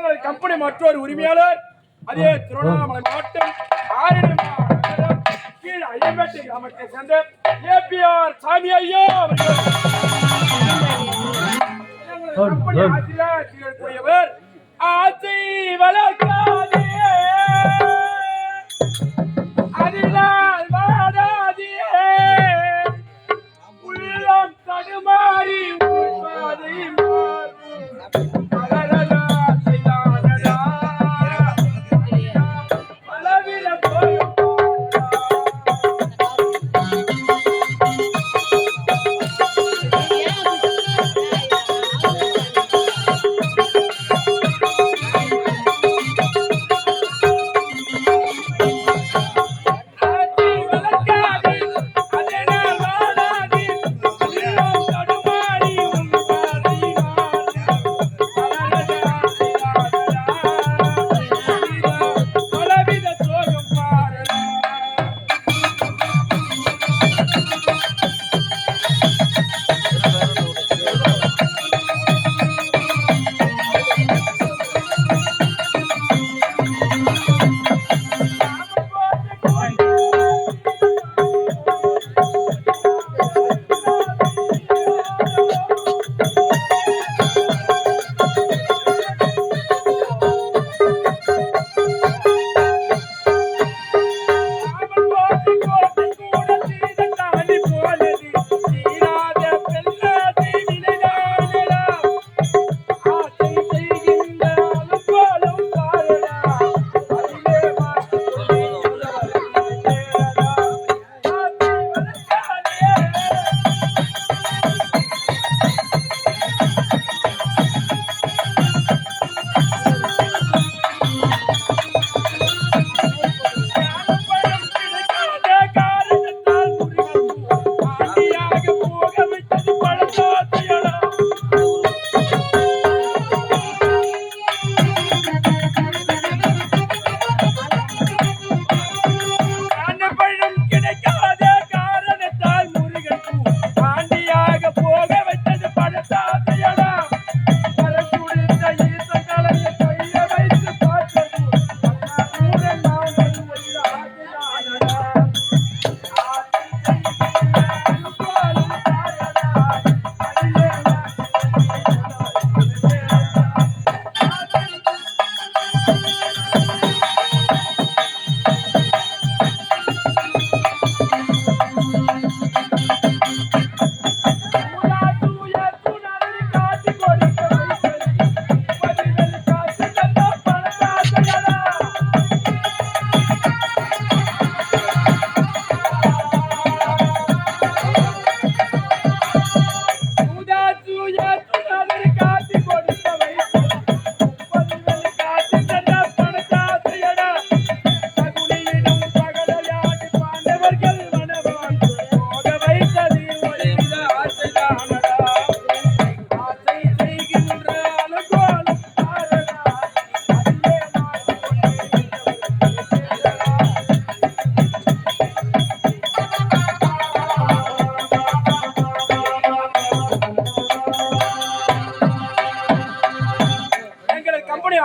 எங்களது கம்பெனி மற்றொரு உரிமையாளர் அதே திருவண்ணாமலை மாவட்டம் ஆரணி நகரம் கீழ் ஐயம்பேட்டை கிராமத்தை சேர்ந்த ஏபிஆர் சாமி ஐயா அவர்கள் கம்பெனி ஆசிரியர் கூறியவர் ஆசை வளர்க்காதே அதினால் வாடாதே உள்ளம் தடுமாறி உண்பாதை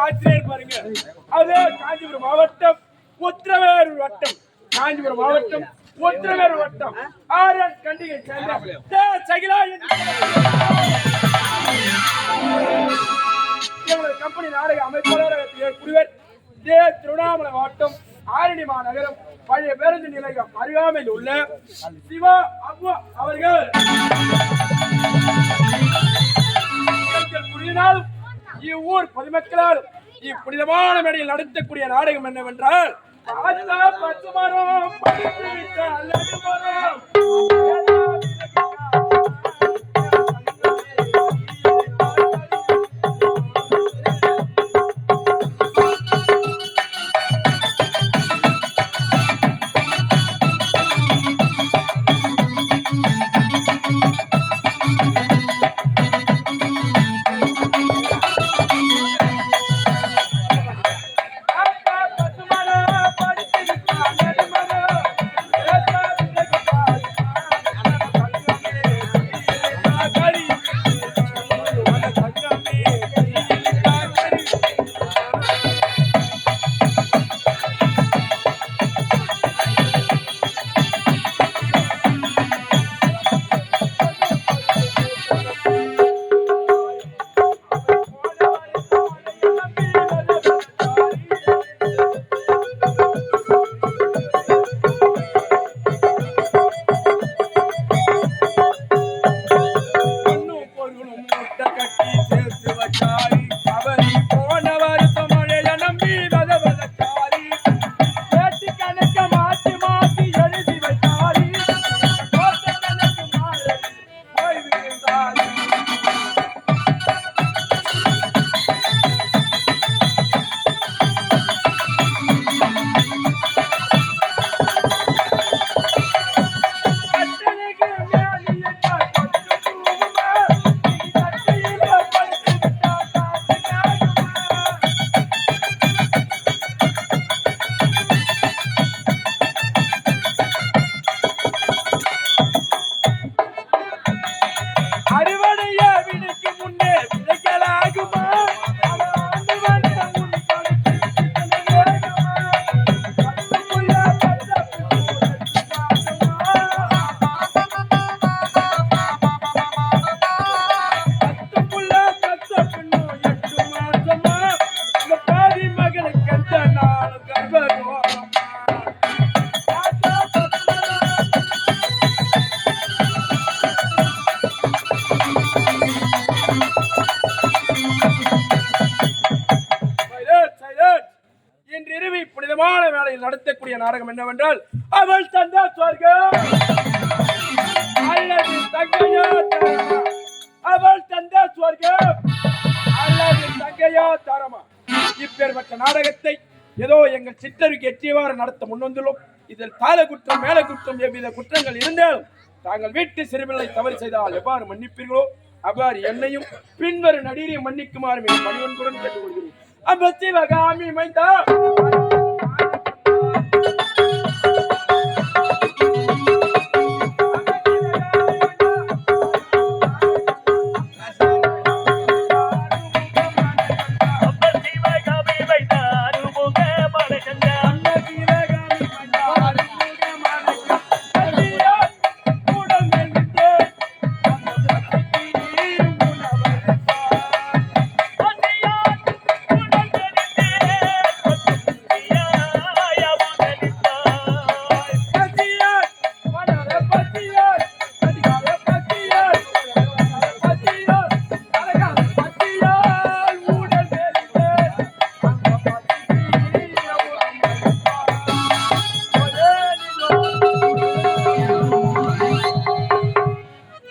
ஆசிரியர் பாருங்க. அது காஞ்சிபுரம் மாவட்டம் உத்திரவேரூர் வட்டம். காஞ்சிபுரம் மாவட்டம் உத்திரவேரூர் வட்டம் ஆர்என் கண்டிகை சேர்ந்த சகிலா கம்பெனி நாடக அமைப்பாளர் புரிவர் திருவண்ணாமலை மாவட்டம் ஆரணி மாநகரம் பழைய பேருந்து நிலையம் அருகாமையில் உள்ள சிவா அம்மா அவர்கள் கூறினால் இவ்வூர் பொதுமக்களால் இப்புனிதமான மேடையில் நடத்தக்கூடிய நாடகம் என்னவென்றால் இன்றிரவு புனிதமான வேளையில் நடத்தக்கூடிய நாடகம் என்னவென்றால் அவள் தந்த சொர்க்கம் அல்லது தங்கையோ தாரமா. அவள் தந்த சொர்க்கம் அல்லது தங்கையோ தாரமா. இப்பேற்பட்ட நாடகத்தை ஏதோ எங்கள் சிற்றருக்கு எட்டியவாறு நடத்த முன்வந்துள்ளோம். இதில் தாள குற்றம் மேல குற்றம் எவ்வித குற்றங்கள் இருந்தாலும் தாங்கள் வீட்டு சிறுபிள்ளை தவறு செய்தால் எவ்வாறு மன்னிப்பீர்களோ அவ்வாறு என்னையும் பின்வரும் நடிகரையும் மன்னிக்குமாறு பணிவன்புடன் கேட்டுக்கொள்கிறேன். அம்ப சிவகாமி மைந்தா